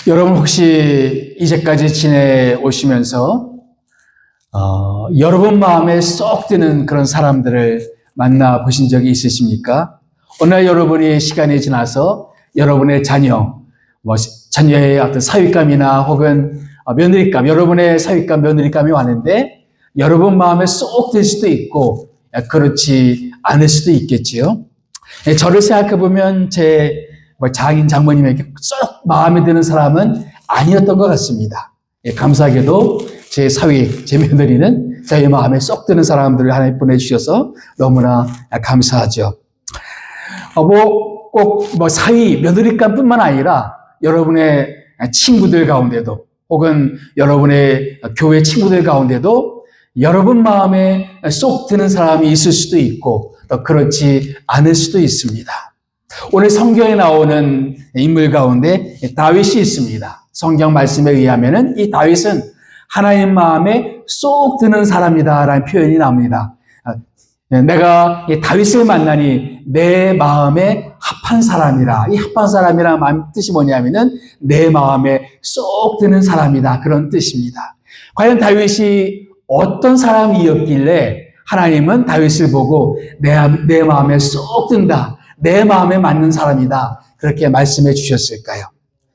여러분 혹시 이제까지 지내오시면서 여러분 마음에 쏙 드는 그런 사람들을 만나보신 적이 있으십니까? 어느 날 여러분이 시간이 지나서 여러분의 자녀의 어떤 사윗감이나 혹은 며느리감, 여러분의 사윗감, 며느리감이 왔는데 여러분 마음에 쏙 들 수도 있고 그렇지 않을 수도 있겠지요. 저를 생각해보면 제 장인 장모님에게 쏙 마음에 드는 사람은 아니었던 것 같습니다. 감사하게도 제 사위, 제 며느리는 저희 마음에 쏙 드는 사람들을 하나님 보내주셔서 너무나 감사하죠. 꼭 사위, 며느리감뿐만 아니라 여러분의 친구들 가운데도 혹은 여러분의 교회 친구들 가운데도 여러분 마음에 쏙 드는 사람이 있을 수도 있고 또 그렇지 않을 수도 있습니다. 오늘 성경에 나오는 인물 가운데 다윗이 있습니다. 성경 말씀에 의하면은 이 다윗은 하나님 마음에 쏙 드는 사람이다라는 표현이 나옵니다. 내가 다윗을 만나니 내 마음에 합한 사람이라. 이 합한 사람이라는 뜻이 뭐냐면은 내 마음에 쏙 드는 사람이다. 그런 뜻입니다. 과연 다윗이 어떤 사람이었길래 하나님은 다윗을 보고 내 마음에 쏙 든다. 내 마음에 맞는 사람이다. 그렇게 말씀해 주셨을까요?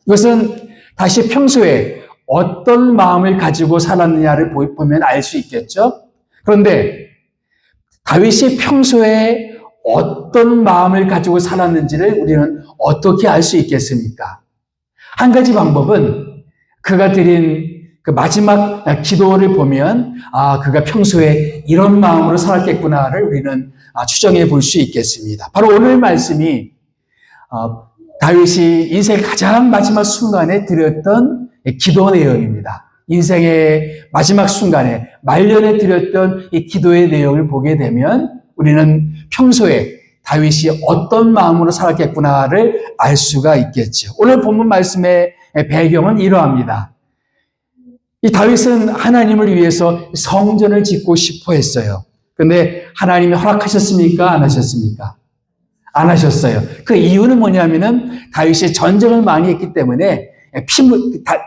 이것은 다시 평소에 어떤 마음을 가지고 살았느냐를 보면 알 수 있겠죠? 그런데 다윗이 평소에 어떤 마음을 가지고 살았는지를 우리는 어떻게 알 수 있겠습니까? 한 가지 방법은 그가 드린 그 마지막 기도를 보면 그가 평소에 이런 마음으로 살았겠구나를 우리는 추정해 볼 수 있겠습니다. 바로 오늘 말씀이 다윗이 인생의 가장 마지막 순간에 드렸던 기도 내용입니다. 인생의 마지막 순간에 말년에 드렸던 이 기도의 내용을 보게 되면 우리는 평소에 다윗이 어떤 마음으로 살았겠구나를 알 수가 있겠죠. 오늘 본문 말씀의 배경은 이러합니다. 이 다윗은 하나님을 위해서 성전을 짓고 싶어 했어요. 그런데 하나님이 허락하셨습니까? 안 하셨습니까? 안 하셨어요. 그 이유는 뭐냐면은 다윗이 전쟁을 많이 했기 때문에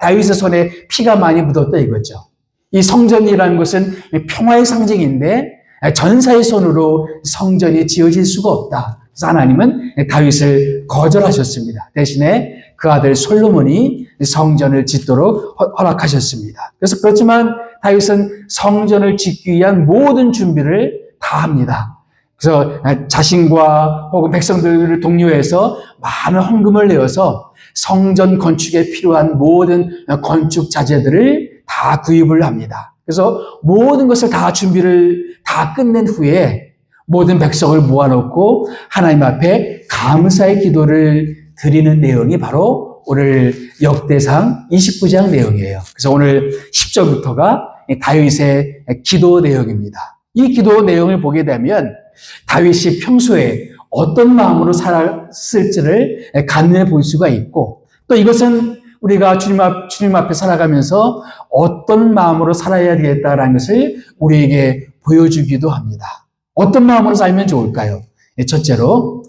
다윗의 손에 피가 많이 묻었다 이거죠. 이 성전이라는 것은 평화의 상징인데 전사의 손으로 성전이 지어질 수가 없다. 그래서 하나님은 다윗을 거절하셨습니다. 대신에 그 아들 솔로몬이 성전을 짓도록 허락하셨습니다. 그래서 그렇지만 다윗은 성전을 짓기 위한 모든 준비를 다 합니다. 그래서 자신과 혹은 백성들을 독려해서 많은 헌금을 내어서 성전 건축에 필요한 모든 건축 자재들을 다 구입을 합니다. 그래서 모든 것을 다 준비를 다 끝낸 후에 모든 백성을 모아놓고 하나님 앞에 감사의 기도를 드리는 내용이 바로 오늘 역대상 29장 내용이에요. 그래서 오늘 10절부터가 다윗의 기도 내용입니다. 이 기도 내용을 보게 되면 다윗이 평소에 어떤 마음으로 살았을지를 간단히 볼 수가 있고 또 이것은 우리가 주님 앞에 살아가면서 어떤 마음으로 살아야 되겠다라는 것을 우리에게 보여주기도 합니다. 어떤 마음으로 살면 좋을까요? 첫째로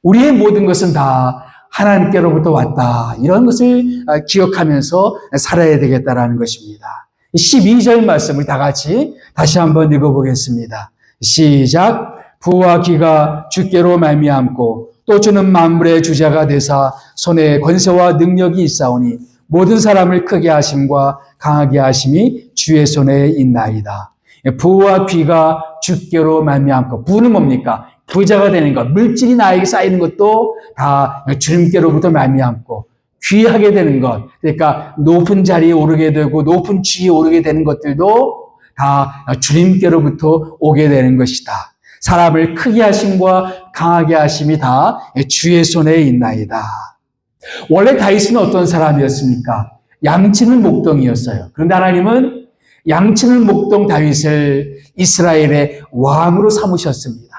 우리의 모든 것은 다 하나님께로부터 왔다. 이런 것을 기억하면서 살아야 되겠다라는 것입니다. 12절 말씀을 다 같이 다시 한번 읽어보겠습니다. 시작. 부와 귀가 주께로 말미암고 또 주는 만물의 주자가 되사 손에 권세와 능력이 있사오니 모든 사람을 크게 하심과 강하게 하심이 주의 손에 있나이다. 부와 귀가 주께로 말미암고 부는 뭡니까? 부자가 되는 것, 물질이 나에게 쌓이는 것도 다 주님께로부터 말미암고 귀하게 되는 것, 그러니까 높은 자리에 오르게 되고 높은 지위에 오르게 되는 것들도 다 주님께로부터 오게 되는 것이다. 사람을 크게 하심과 강하게 하심이 다 주의 손에 있나이다. 원래 다윗은 어떤 사람이었습니까? 양치는 목동이었어요. 그런데 하나님은 양치는 목동 다윗을 이스라엘의 왕으로 삼으셨습니다.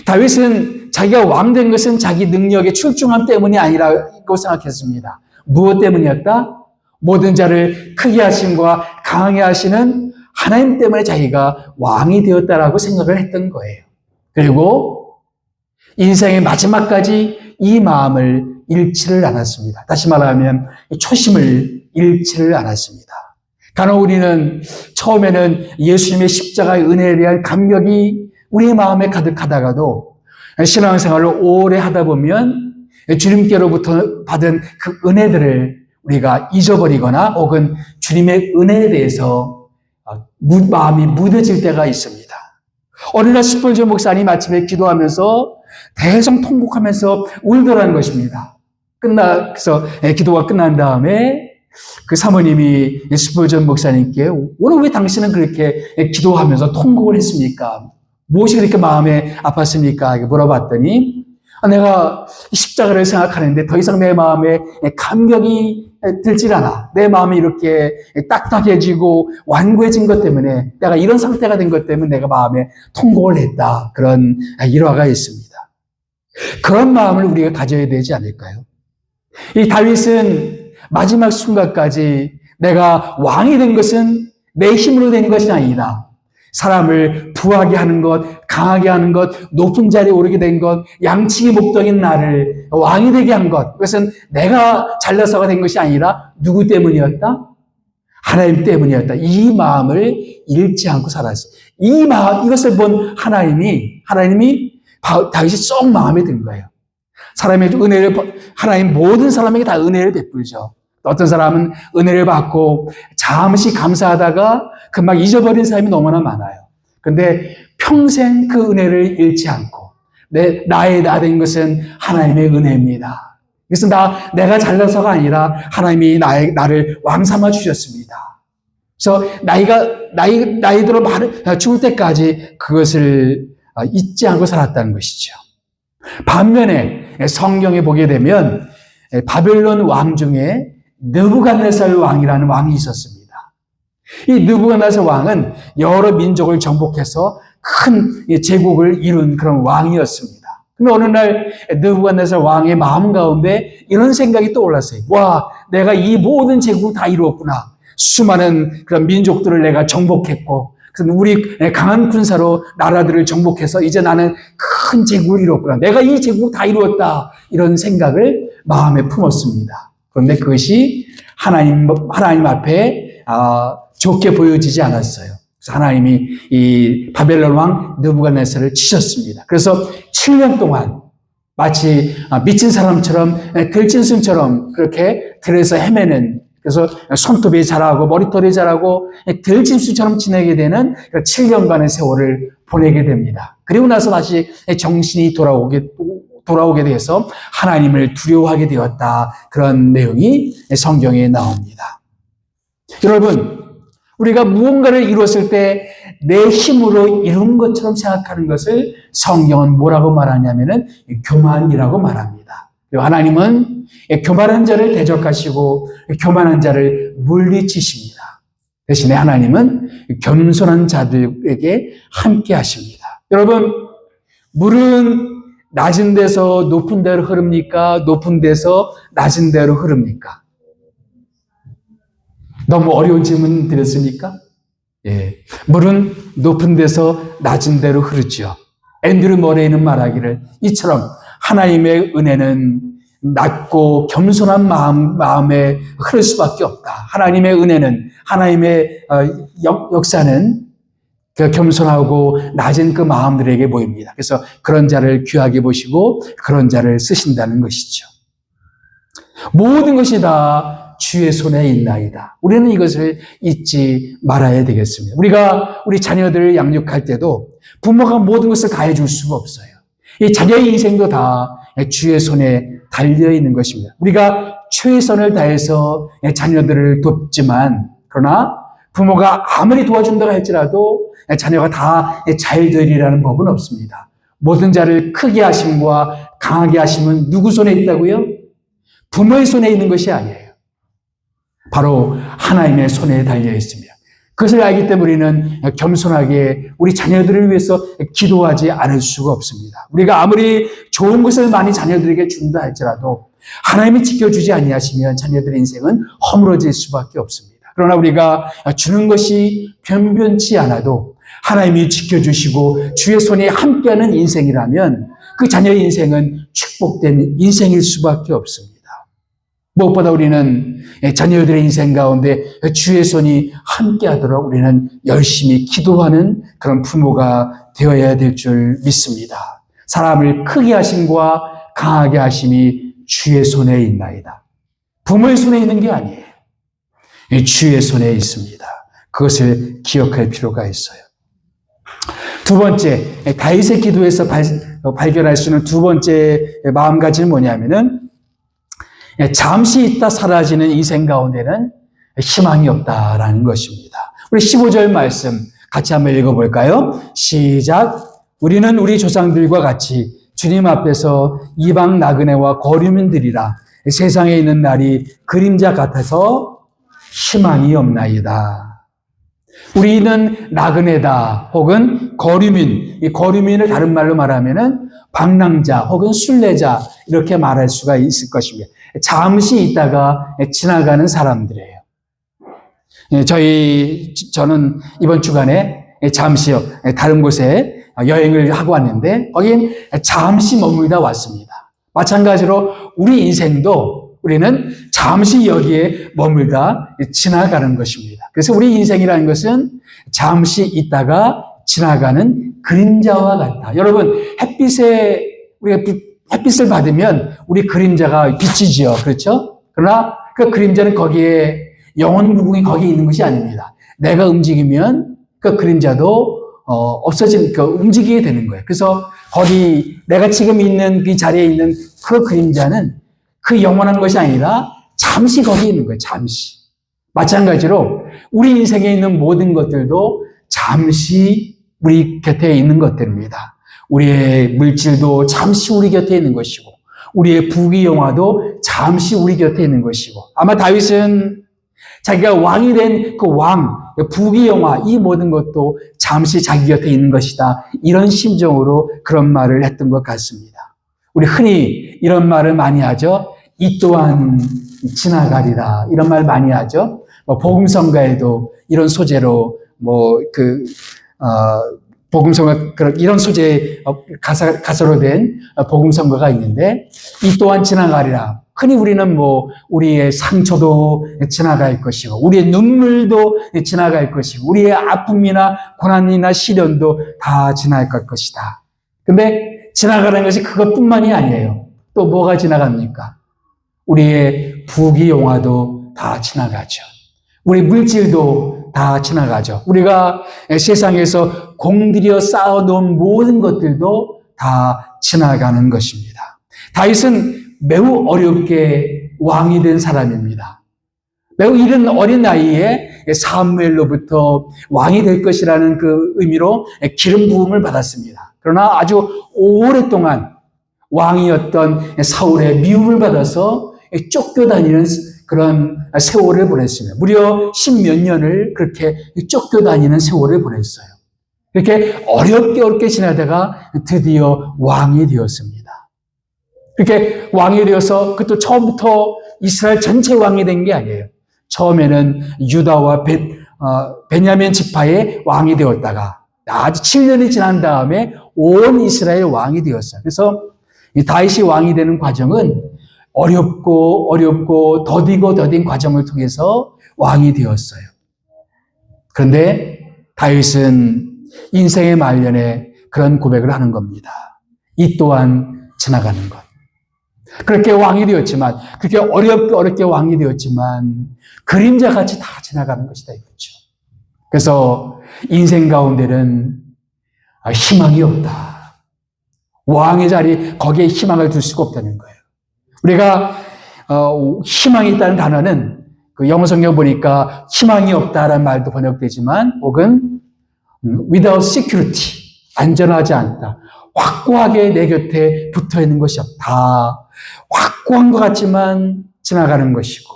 다윗은 자기가 왕 된 것은 자기 능력의 출중함 때문이 아니라고 생각했습니다. 무엇 때문이었다? 모든 자를 크게 하심과 강하게 하시는 하나님 때문에 자기가 왕이 되었다라고 생각을 했던 거예요. 그리고 인생의 마지막까지 이 마음을 잃지를 않았습니다. 다시 말하면 초심을 잃지를 않았습니다. 간혹 우리는 처음에는 예수님의 십자가의 은혜에 대한 감격이 우리의 마음에 가득하다가도 신앙생활을 오래 하다 보면 주님께로부터 받은 그 은혜들을 우리가 잊어버리거나 혹은 주님의 은혜에 대해서 마음이 무뎌질 때가 있습니다. 어느 날 스펄전 목사님 아침에 기도하면서 대성통곡하면서 울더라는 것입니다. 그래서 기도가 끝난 다음에 그 사모님이 스펄전 목사님께 오늘 왜 당신은 그렇게 기도하면서 통곡을 했습니까? 무엇이 그렇게 마음에 아팠습니까? 이렇게 물어봤더니 내가 십자가를 생각하는데 더 이상 내 마음에 감격이 들질 않아. 내 마음이 이렇게 딱딱해지고 완고해진 것 때문에 내가 이런 상태가 된 것 때문에 내가 마음에 통곡을 했다. 그런 일화가 있습니다. 그런 마음을 우리가 가져야 되지 않을까요? 이 다윗은 마지막 순간까지 내가 왕이 된 것은 내 힘으로 된 것이 아니다. 사람을 부하게 하는 것, 강하게 하는 것, 높은 자리에 오르게 된 것, 양측이 목적인 나를 왕이 되게 한 것, 그것은 내가 잘나서가 된 것이 아니라 누구 때문이었다? 하나님 때문이었다. 이 마음을 잃지 않고 살았어요. 이 마음, 이것을 본 하나님이 다윗이 쏙 마음에 든 거예요. 사람의 은혜를, 하나님 모든 사람에게 다 은혜를 베풀죠. 어떤 사람은 은혜를 받고 잠시 감사하다가 금방 잊어버린 사람이 너무나 많아요. 근데 평생 그 은혜를 잃지 않고 나의 나 된 것은 하나님의 은혜입니다. 그래서 내가 잘나서가 아니라 하나님이 나를 왕 삼아 주셨습니다. 그래서 나이 들어 죽을 때까지 그것을 잊지 않고 살았다는 것이죠. 반면에 성경에 보게 되면 바벨론 왕 중에 느부갓네살 왕이라는 왕이 있었습니다. 이 느부갓네살 왕은 여러 민족을 정복해서 큰 제국을 이룬 그런 왕이었습니다. 근데 어느 날 느부갓네살 왕의 마음 가운데 이런 생각이 떠올랐어요. 와, 내가 이 모든 제국을 다 이루었구나. 수많은 그런 민족들을 내가 정복했고, 우리 강한 군사로 나라들을 정복해서 이제 나는 큰 제국을 이뤘구나. 내가 이 제국을 다 이루었다. 이런 생각을 마음에 품었습니다. 그런데 그것이 하나님 앞에 좋게 보여지지 않았어요. 그래서 하나님이 이 바벨론 왕 느부갓네살을 치셨습니다. 그래서 7년 동안 마치 미친 사람처럼 들짐승처럼 그렇게 들에서 헤매는, 그래서 손톱이 자라고 머리털이 자라고 들짐승처럼 지내게 되는 7년간의 세월을 보내게 됩니다. 그리고 나서 다시 정신이 돌아오게 돼서 하나님을 두려워하게 되었다. 그런 내용이 성경에 나옵니다. 여러분, 우리가 무언가를 이루었을 때 내 힘으로 이룬 것처럼 생각하는 것을 성경은 뭐라고 말하냐면은 교만이라고 말합니다. 그리고 하나님은 교만한 자를 대적하시고 교만한 자를 물리치십니다. 대신에 하나님은 겸손한 자들에게 함께 하십니다. 여러분, 물은 낮은 데서 높은 데로 흐릅니까? 높은 데서 낮은 데로 흐릅니까? 너무 어려운 질문 드렸습니까? 예. 물은 높은 데서 낮은 데로 흐르죠. 앤드류 머레이는 말하기를 이처럼 하나님의 은혜는 낮고 겸손한 마음에 흐를 수밖에 없다. 하나님의 은혜는, 하나님의 역사는 그 겸손하고 낮은 그 마음들에게 보입니다. 그래서 그런 자를 귀하게 보시고 그런 자를 쓰신다는 것이죠. 모든 것이 다 주의 손에 있나이다. 우리는 이것을 잊지 말아야 되겠습니다. 우리가 우리 자녀들을 양육할 때도 부모가 모든 것을 다 해줄 수가 없어요. 이 자녀의 인생도 다 주의 손에 달려 있는 것입니다. 우리가 최선을 다해서 자녀들을 돕지만, 그러나 부모가 아무리 도와준다고 할지라도 자녀가 다 잘 되리라는 법은 없습니다. 모든 자를 크게 하심과 강하게 하심은 누구 손에 있다고요? 부모의 손에 있는 것이 아니에요. 바로 하나님의 손에 달려 있습니다. 그것을 알기 때문에 우리는 겸손하게 우리 자녀들을 위해서 기도하지 않을 수가 없습니다. 우리가 아무리 좋은 것을 많이 자녀들에게 준다 할지라도 하나님이 지켜주지 아니하시면 자녀들의 인생은 허물어질 수밖에 없습니다. 그러나 우리가 주는 것이 변변치 않아도 하나님이 지켜주시고 주의 손에 함께하는 인생이라면 그 자녀의 인생은 축복된 인생일 수밖에 없습니다. 무엇보다 우리는 자녀들의 인생 가운데 주의 손이 함께하도록 우리는 열심히 기도하는 그런 부모가 되어야 될 줄 믿습니다. 사람을 크게 하심과 강하게 하심이 주의 손에 있나이다. 부모의 손에 있는 게 아니에요. 주의 손에 있습니다. 그것을 기억할 필요가 있어요. 두 번째, 다윗의 기도에서 발견할 수 있는 두 번째 마음가짐은 뭐냐면은 잠시 있다 사라지는 인생 가운데는 희망이 없다라는 것입니다. 우리 15절 말씀 같이 한번 읽어볼까요? 시작. 우리는 우리 조상들과 같이 주님 앞에서 이방 나그네와 거류민들이라 세상에 있는 날이 그림자 같아서 희망이 없나이다. 우리는 나그네다 혹은 거류민, 이 거류민을 다른 말로 말하면은 방랑자 혹은 순례자 이렇게 말할 수가 있을 것입니다. 잠시 있다가 지나가는 사람들이에요. 저는 이번 주간에 잠시요 다른 곳에 여행을 하고 왔는데 거긴 잠시 머물다 왔습니다. 마찬가지로 우리 인생도 우리는 잠시 여기에 머물다 지나가는 것입니다. 그래서 우리 인생이라는 것은 잠시 있다가 지나가는 그림자와 같다. 여러분, 우리가 햇빛을 받으면 우리 그림자가 비치지요. 그렇죠? 그러나 그 그림자는 거기에 영혼 부분이 거기에 있는 것이 아닙니다. 내가 움직이면 그 그림자도 움직이게 되는 거예요. 그래서 내가 지금 있는 그 자리에 있는 그 그림자는 그 영원한 것이 아니라 잠시 거기에 있는 거예요. 잠시. 마찬가지로 우리 인생에 있는 모든 것들도 잠시 우리 곁에 있는 것들입니다. 우리의 물질도 잠시 우리 곁에 있는 것이고 우리의 부귀영화도 잠시 우리 곁에 있는 것이고 아마 다윗은 자기가 왕이 된 그 부귀영화 이 모든 것도 잠시 자기 곁에 있는 것이다. 이런 심정으로 그런 말을 했던 것 같습니다. 우리 흔히 이런 말을 많이 하죠. 이 또한 지나가리라. 이런 말 많이 하죠. 복음성가에도 이런 소재로 복음성가 이런 소재의 가사로 된 복음성가가 있는데 이 또한 지나가리라. 흔히 우리는 우리의 상처도 지나갈 것이고 우리의 눈물도 지나갈 것이고 우리의 아픔이나 고난이나 시련도 다 지나갈 것이다. 근데 지나가는 것이 그것뿐만이 아니에요. 또 뭐가 지나갑니까? 우리의 부귀영화도 다 지나가죠. 우리 물질도 다 지나가죠. 우리가 세상에서 공들여 쌓아놓은 모든 것들도 다 지나가는 것입니다. 다윗은 매우 어렵게 왕이 된 사람입니다. 매우 이른 어린 나이에 사무엘로부터 왕이 될 것이라는 그 의미로 기름 부음을 받았습니다. 그러나 아주 오랫동안 왕이었던 사울의 미움을 받아서 쫓겨다니는 그런 세월을 보냈습니다. 무려 10몇 년을 그렇게 쫓겨다니는 세월을 보냈어요. 이렇게 어렵게 지나다가 드디어 왕이 되었습니다. 그렇게 왕이 되어서 그것도 처음부터 이스라엘 전체 왕이 된 게 아니에요. 처음에는 유다와 베냐민 지파의 왕이 되었다가 아주 7년이 지난 다음에 온 이스라엘 왕이 되었어요. 그래서 이 다윗이 왕이 되는 과정은 어렵고 더딘 과정을 통해서 왕이 되었어요. 그런데 다윗은 인생의 말년에 그런 고백을 하는 겁니다. 이 또한 지나가는 것. 그렇게 왕이 되었지만, 그렇게 어렵게 왕이 되었지만, 그림자같이 다 지나가는 것이다 이거죠. 그래서 인생 가운데는 희망이 없다. 왕의 자리, 거기에 희망을 둘 수가 없다는 거예요. 우리가 희망이 있다는 단어는 그 영어 성경 보니까 희망이 없다라는 말도 번역되지만 혹은 without security, 안전하지 않다. 확고하게 내 곁에 붙어 있는 것이 없다. 확고한 것 같지만 지나가는 것이고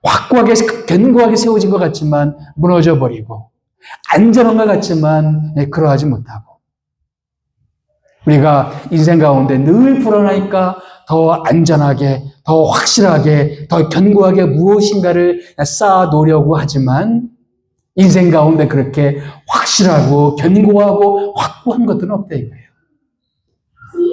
확고하게 견고하게 세워진 것 같지만 무너져 버리고 안전한 것 같지만 그러하지 못하고 우리가 인생 가운데 늘 불안하니까 더 안전하게, 더 확실하게, 더 견고하게 무엇인가를 쌓아 놓으려고 하지만 인생 가운데 그렇게 확실하고 견고하고 확고한 것들은 없다 이거예요.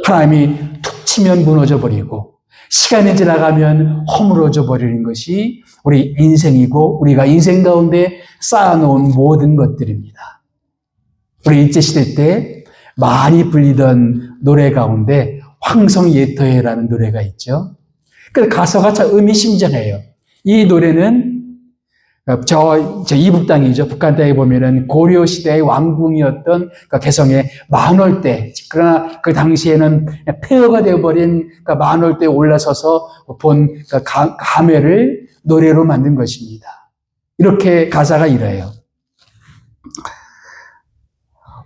하나님이 툭 치면 무너져 버리고 시간이 지나가면 허물어져 버리는 것이 우리 인생이고 우리가 인생 가운데 쌓아놓은 모든 것들입니다. 우리 일제시대 때 많이 불리던 노래 가운데 황성예터해라는 노래가 있죠. 그 가사가 참 의미심장해요. 이 노래는 저 이북 땅이죠. 북한 땅에 보면은 고려 시대의 왕궁이었던 그 개성의 만월대. 그러나 그 당시에는 폐허가 되어버린 그 만월대에 올라서서 본 그 감회를 노래로 만든 것입니다. 이렇게 가사가 이래요.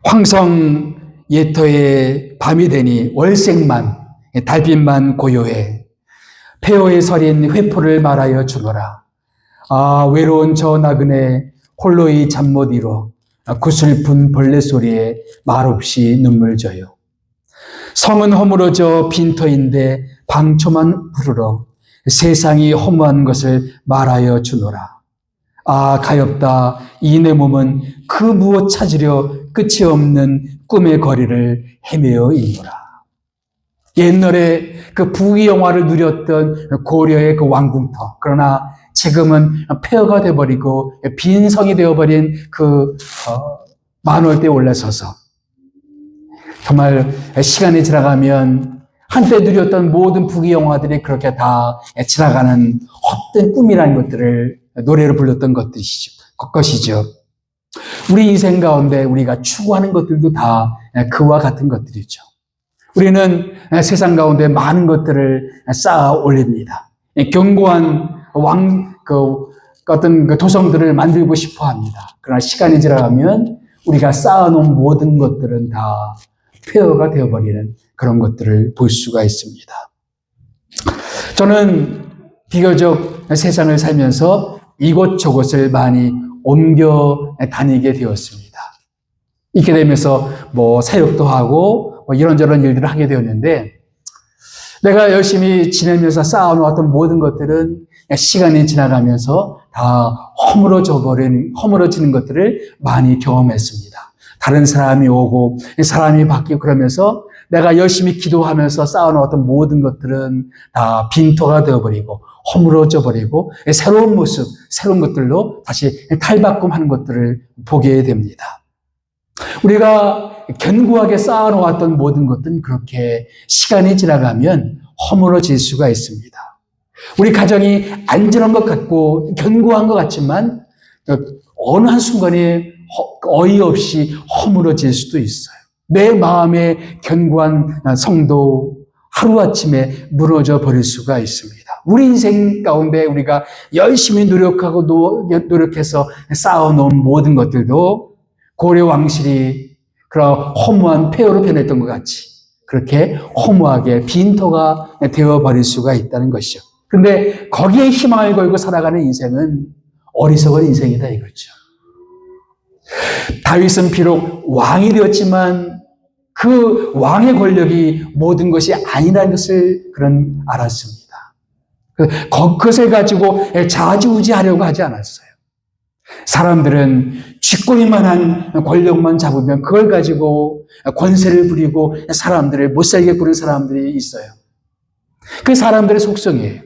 황성 예터의 밤이 되니 월색만 달빛만 고요해 폐허에 서린 회포를 말하여 주노라. 아 외로운 저 나그네 홀로이 잠 못 이뤄 구슬픈 벌레 소리에 말없이 눈물 져요. 성은 허물어져 빈터인데 방초만 부르러 세상이 허무한 것을 말하여 주노라. 아 가엾다 이 내 몸은 그 무엇 찾으려 끝이 없는 꿈의 거리를 헤매어 있노라. 옛날에 그 부귀영화를 누렸던 고려의 그 왕궁터, 그러나 지금은 폐허가 되어버리고 빈성이 되어버린 그 만월대에 올라서서 정말 시간이 지나가면 한때 누렸던 모든 부귀영화들이 그렇게 다 지나가는 헛된 꿈이라는 것들을 노래로 불렀던 것이죠. 우리 인생 가운데 우리가 추구하는 것들도 다 그와 같은 것들이죠. 우리는 세상 가운데 많은 것들을 쌓아 올립니다. 견고한 어떤 도성들을 만들고 싶어 합니다. 그러나 시간이 지나가면 우리가 쌓아놓은 모든 것들은 다 폐허가 되어버리는 그런 것들을 볼 수가 있습니다. 저는 비교적 세상을 살면서 이곳저곳을 많이 옮겨 다니게 되었습니다. 이렇게 되면서 사역도 하고 이런저런 일들을 하게 되었는데 내가 열심히 지내면서 쌓아놓았던 모든 것들은 시간이 지나가면서 다 허물어지는 것들을 많이 경험했습니다. 다른 사람이 오고 사람이 바뀌고 그러면서 내가 열심히 기도하면서 쌓아놓았던 모든 것들은 다 빈터가 되어버리고 허물어져 버리고 새로운 모습, 새로운 것들로 다시 탈바꿈하는 것들을 보게 됩니다. 우리가 견고하게 쌓아놓았던 모든 것들은 그렇게 시간이 지나가면 허물어질 수가 있습니다. 우리 가정이 안전한 것 같고 견고한 것 같지만 어느 한순간에 어이없이 허물어질 수도 있어요. 내 마음의 견고한 성도 하루아침에 무너져 버릴 수가 있습니다. 우리 인생 가운데 우리가 열심히 노력해서 쌓아놓은 모든 것들도 고려 왕실이 그런 허무한 폐허로 변했던 것 같이 그렇게 허무하게 빈터가 되어버릴 수가 있다는 것이죠. 그런데 거기에 희망을 걸고 살아가는 인생은 어리석은 인생이다 이거죠. 다윗은 비록 왕이 되었지만 그 왕의 권력이 모든 것이 아니라는 것을 그는 알았습니다. 그것을 가지고 좌지우지하려고 하지 않았어요. 사람들은 쥐꼬리만한 권력만 잡으면 그걸 가지고 권세를 부리고 사람들을 못살게 구는 사람들이 있어요. 그 사람들의 속성이에요.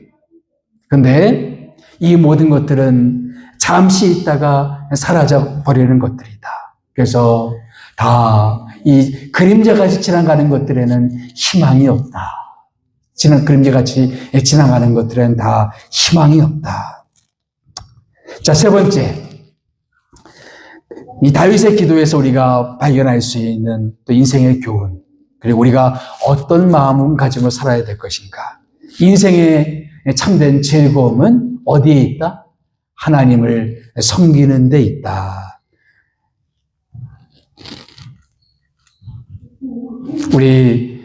그런데 이 모든 것들은 잠시 있다가 사라져 버리는 것들이다. 그래서 다 이 그림자같이 지나가는 것들에는 희망이 없다. 그림자같이 지나가는 것들에는 다 희망이 없다. 자, 세 번째. 이 다윗의 기도에서 우리가 발견할 수 있는 또 인생의 교훈, 그리고 우리가 어떤 마음을 가지고 살아야 될 것인가. 인생의 참된 즐거움은 어디에 있다? 하나님을 섬기는 데 있다. 우리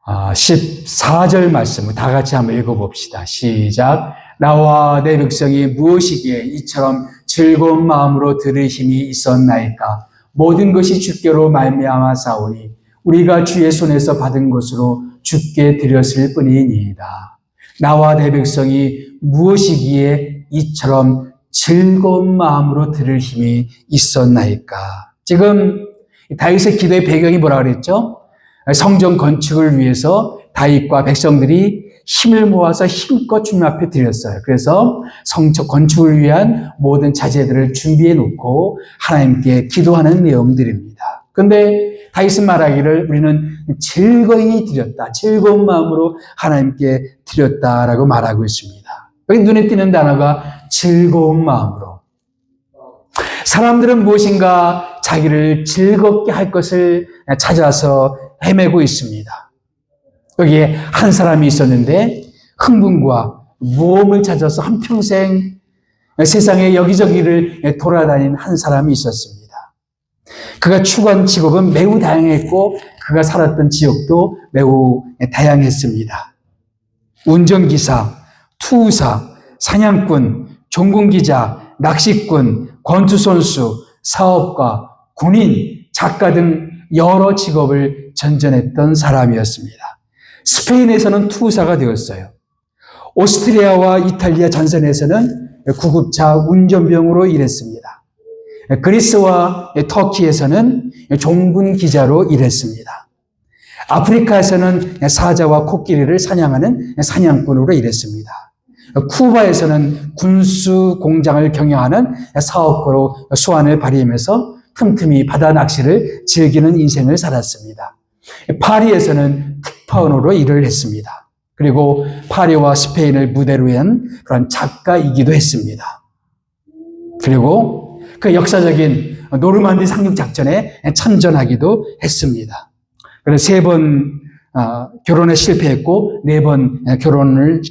14절 말씀을 다 같이 한번 읽어봅시다. 시작. 나와 내 백성이 무엇이기에 이처럼 즐거운 마음으로 들을 힘이 있었나이까. 모든 것이 주께로 말미암아 사오니 우리가 주의 손에서 받은 것으로 주께 드렸을 뿐이니이다. 나와 내 백성이 무엇이기에 이처럼 즐거운 마음으로 들을 힘이 있었나이까. 지금 다윗의 기도의 배경이 뭐라 그랬죠? 성전 건축을 위해서 다윗과 백성들이 힘을 모아서 힘껏 주님 앞에 드렸어요. 그래서 성전 건축을 위한 모든 자재들을 준비해 놓고 하나님께 기도하는 내용들입니다. 그런데 다윗은 말하기를 우리는 즐거이 드렸다. 즐거운 마음으로 하나님께 드렸다라고 말하고 있습니다. 여기 눈에 띄는 단어가 즐거운 마음으로. 사람들은 무엇인가 자기를 즐겁게 할 것을 찾아서 헤매고 있습니다. 여기에 한 사람이 있었는데 흥분과 모험을 찾아서 한평생 세상의 여기저기를 돌아다닌 한 사람이 있었습니다. 그가 추구한 직업은 매우 다양했고 그가 살았던 지역도 매우 다양했습니다. 운전기사, 투우사, 사냥꾼, 종군기자, 낚시꾼, 권투선수, 사업가, 군인, 작가 등 여러 직업을 전전했던 사람이었습니다. 스페인에서는 투우사가 되었어요. 오스트리아와 이탈리아 전선에서는 구급차 운전병으로 일했습니다. 그리스와 터키에서는 종군 기자로 일했습니다. 아프리카에서는 사자와 코끼리를 사냥하는 사냥꾼으로 일했습니다. 쿠바에서는 군수 공장을 경영하는 사업가로 수완을 발휘하면서 틈틈이 바다 낚시를 즐기는 인생을 살았습니다. 파리에서는 특파원으로 일을 했습니다. 그리고 파리와 스페인을 무대로 한 그런 작가이기도 했습니다. 그리고 그 역사적인 노르만디 상륙 작전에 참전하기도 했습니다. 그래서 3번 결혼에 실패했고 4번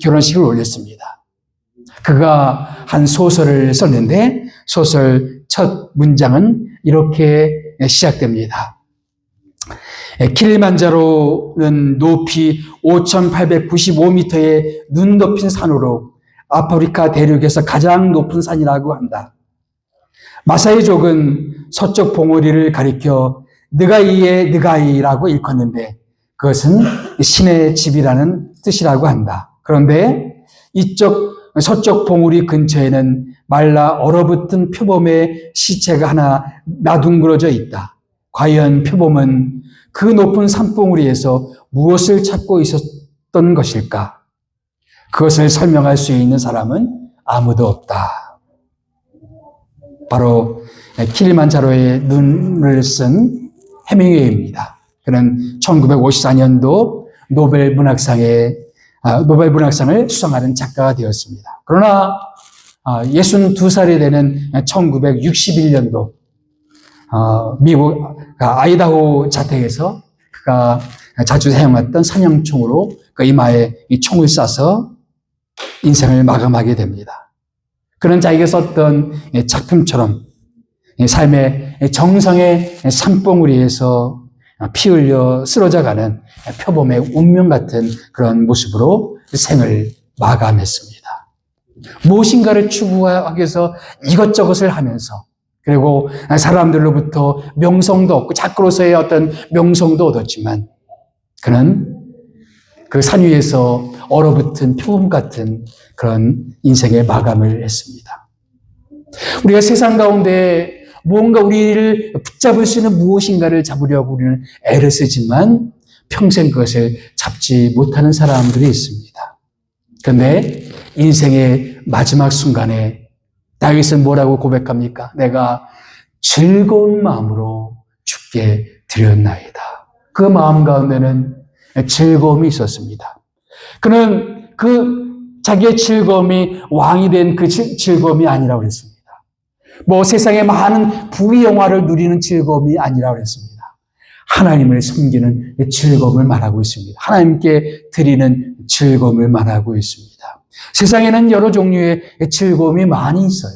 결혼식을 올렸습니다. 그가 한 소설을 썼는데 소설 첫 문장은 이렇게 시작됩니다. 킬리만자로는 높이 5,895m의 눈 덮인 산으로 아프리카 대륙에서 가장 높은 산이라고 한다. 마사이족은 서쪽 봉우리를 가리켜 느가이의 느가이라고 일컫는데 그것은 신의 집이라는 뜻이라고 한다. 그런데 이쪽 서쪽 봉우리 근처에는 말라 얼어붙은 표범의 시체가 하나 나둥그러져 있다. 과연 표범은 그 높은 산봉우리에서 무엇을 찾고 있었던 것일까? 그것을 설명할 수 있는 사람은 아무도 없다. 바로 킬리만자로의 눈을 쓴 해밍웨이입니다. 그는 1954년도 노벨 문학상을 수상하는 작가가 되었습니다. 그러나 62살이 되는 1961년도 미국 아이다호 자택에서 그가 자주 사용했던 사냥총으로 그 이마에 이 총을 쏴서 인생을 마감하게 됩니다. 그는 자기가 썼던 작품처럼 삶의 정성의 산봉우리에서 피 흘려 쓰러져가는 표범의 운명 같은 그런 모습으로 생을 마감했습니다. 무엇인가를 추구하기 위해서 이것저것을 하면서 그리고 사람들로부터 명성도 얻고 작가로서의 어떤 명성도 얻었지만 그는 그 산 위에서 얼어붙은 표범 같은 그런 인생의 마감을 했습니다. 우리가 세상 가운데 뭔가 우리를 붙잡을 수 있는 무엇인가를 잡으려고 우리는 애를 쓰지만 평생 그것을 잡지 못하는 사람들이 있습니다. 그런데 인생의 마지막 순간에 다윗은 뭐라고 고백합니까? 내가 즐거운 마음으로 주께 드렸나이다. 그 마음 가운데는 즐거움이 있었습니다. 그는 자기의 즐거움이 왕이 된 그 즐거움이 아니라고 그랬습니다. 세상의 많은 부귀 영화를 누리는 즐거움이 아니라고 그랬습니다. 하나님을 섬기는 즐거움을 말하고 있습니다. 하나님께 드리는 즐거움을 말하고 있습니다. 세상에는 여러 종류의 즐거움이 많이 있어요.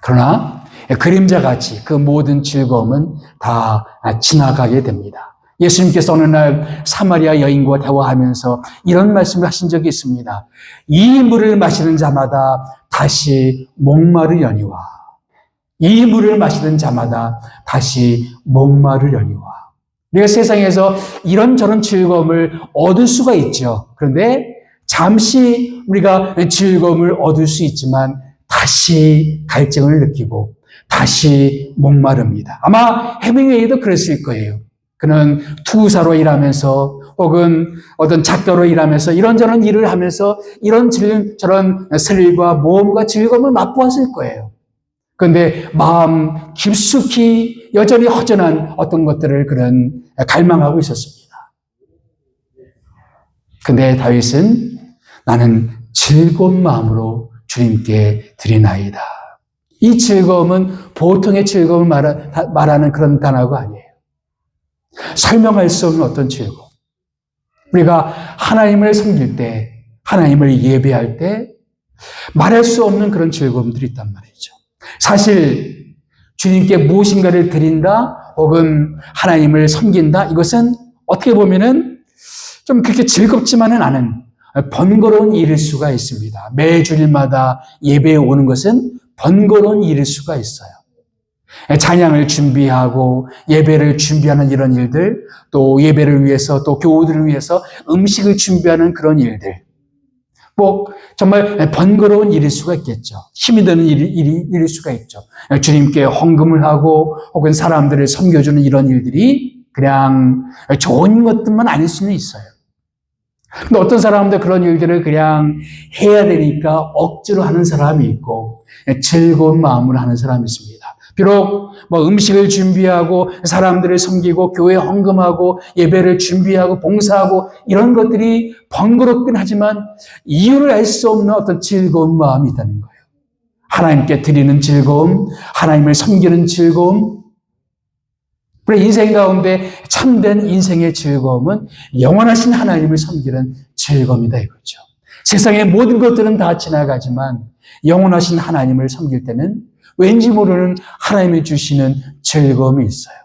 그러나 그림자같이 그 모든 즐거움은 다 지나가게 됩니다. 예수님께서 어느 날 사마리아 여인과 대화하면서 이런 말씀을 하신 적이 있습니다. 이 물을 마시는 자마다 다시 목마르려니와 이 물을 마시는 자마다 다시 목마르려니와. 우리가 세상에서 이런저런 즐거움을 얻을 수가 있죠. 그런데 잠시 우리가 즐거움을 얻을 수 있지만 다시 갈증을 느끼고 다시 목마릅니다. 아마 해밍웨이도 그랬을 거예요. 그는 투구사로 일하면서 혹은 어떤 작가로 일하면서 이런저런 일을 하면서 저런 스릴과 모험과 즐거움을 맛보았을 거예요. 그런데 마음 깊숙이 여전히 허전한 어떤 것들을 그는 갈망하고 있었습니다. 근데 다윗은 나는 즐거운 마음으로 주님께 드리나이다. 이 즐거움은 보통의 즐거움을 말하는 그런 단어가 아니에요. 설명할 수 없는 어떤 즐거움. 우리가 하나님을 섬길 때, 하나님을 예배할 때 말할 수 없는 그런 즐거움들이 있단 말이죠. 사실 주님께 무엇인가를 드린다 혹은 하나님을 섬긴다, 이것은 어떻게 보면은 좀 그렇게 즐겁지만은 않은 번거로운 일일 수가 있습니다. 매주일마다 예배에 오는 것은 번거로운 일일 수가 있어요. 찬양을 준비하고 예배를 준비하는 이런 일들, 또 예배를 위해서 또 교우들을 위해서 음식을 준비하는 그런 일들, 꼭 정말 번거로운 일일 수가 있겠죠. 힘이 드는 일일 수가 있죠. 주님께 헌금을 하고 혹은 사람들을 섬겨주는 이런 일들이 그냥 좋은 것들만 아닐 수는 있어요. 근데 어떤 사람들 그런 일들을 그냥 해야 되니까 억지로 하는 사람이 있고 즐거운 마음으로 하는 사람이 있습니다. 비록 음식을 준비하고 사람들을 섬기고 교회 헌금하고 예배를 준비하고 봉사하고 이런 것들이 번거롭긴 하지만 이유를 알 수 없는 어떤 즐거운 마음이 있다는 거예요. 하나님께 드리는 즐거움, 하나님을 섬기는 즐거움. 우리 인생 가운데 참된 인생의 즐거움은 영원하신 하나님을 섬기는 즐거움이다 이거죠. 세상의 모든 것들은 다 지나가지만 영원하신 하나님을 섬길 때는 왠지 모르는 하나님이 주시는 즐거움이 있어요.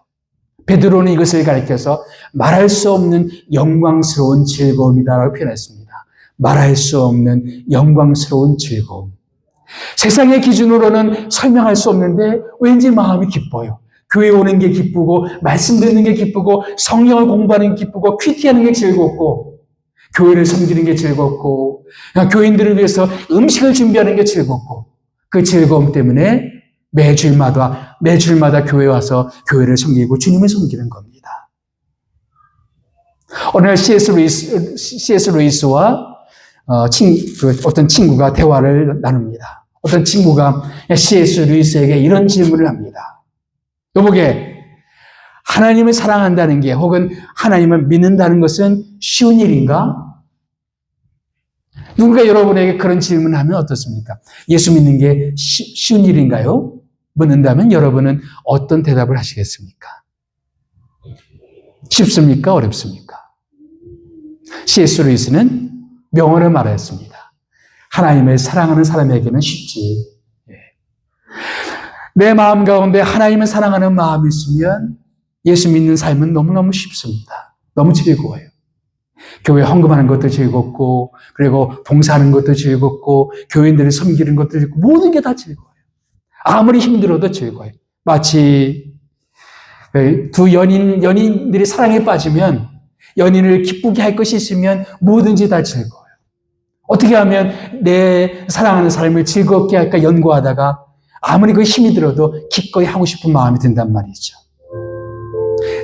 베드로는 이것을 가리켜서 말할 수 없는 영광스러운 즐거움이다라고 표현했습니다. 말할 수 없는 영광스러운 즐거움. 세상의 기준으로는 설명할 수 없는데 왠지 마음이 기뻐요. 교회 오는 게 기쁘고 말씀 듣는 게 기쁘고 성경을 공부하는 게 기쁘고 큐티하는 게 즐겁고 교회를 섬기는 게 즐겁고 교인들을 위해서 음식을 준비하는 게 즐겁고 그 즐거움 때문에 매주일마다 교회에 와서 교회를 섬기고 주님을 섬기는 겁니다. 어느 날 C.S. 루이스와 어떤 친구가 대화를 나눕니다. 어떤 친구가 C.S. 루이스에게 이런 질문을 합니다. 여보게, 하나님을 사랑한다는 게 혹은 하나님을 믿는다는 것은 쉬운 일인가? 누군가 여러분에게 그런 질문을 하면 어떻습니까? 예수 믿는 게 쉬운 일인가요? 묻는다면 여러분은 어떤 대답을 하시겠습니까? 쉽습니까? 어렵습니까? C.S. 루이스는 명언을 말했습니다. 하나님을 사랑하는 사람에게는 쉽지. 내 마음 가운데 하나님을 사랑하는 마음이 있으면 예수 믿는 삶은 너무너무 쉽습니다. 너무 즐거워요. 교회 헌금하는 것도 즐겁고 그리고 봉사하는 것도 즐겁고 교인들을 섬기는 것도 즐겁고 모든 게 다 즐거워요. 아무리 힘들어도 즐거워요. 마치 두 연인들이 사랑에 빠지면 연인을 기쁘게 할 것이 있으면 뭐든지 다 즐거워요. 어떻게 하면 내 사랑하는 사람을 즐겁게 할까 연구하다가 아무리 그 힘이 들어도 기꺼이 하고 싶은 마음이 든단 말이죠.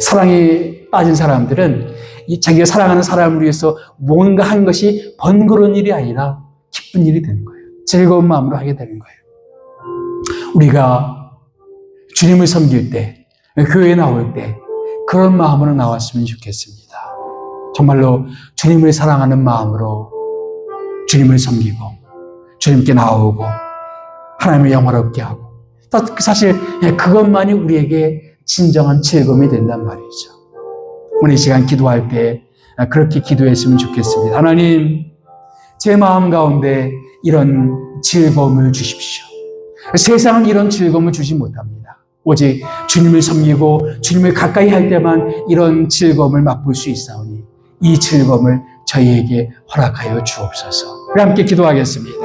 사랑에 빠진 사람들은 자기가 사랑하는 사람을 위해서 뭔가 하는 것이 번거로운 일이 아니라 기쁜 일이 되는 거예요. 즐거운 마음으로 하게 되는 거예요. 우리가 주님을 섬길 때, 교회에 나올 때 그런 마음으로 나왔으면 좋겠습니다. 정말로 주님을 사랑하는 마음으로 주님을 섬기고 주님께 나오고 하나님을 영화롭게 하고 사실 그것만이 우리에게 진정한 즐거움이 된단 말이죠. 오늘 이 시간 기도할 때 그렇게 기도했으면 좋겠습니다. 하나님, 제 마음 가운데 이런 즐거움을 주십시오. 세상은 이런 즐거움을 주지 못합니다. 오직 주님을 섬기고 주님을 가까이 할 때만 이런 즐거움을 맛볼 수 있사오니 이 즐거움을 저희에게 허락하여 주옵소서. 우리 함께 기도하겠습니다.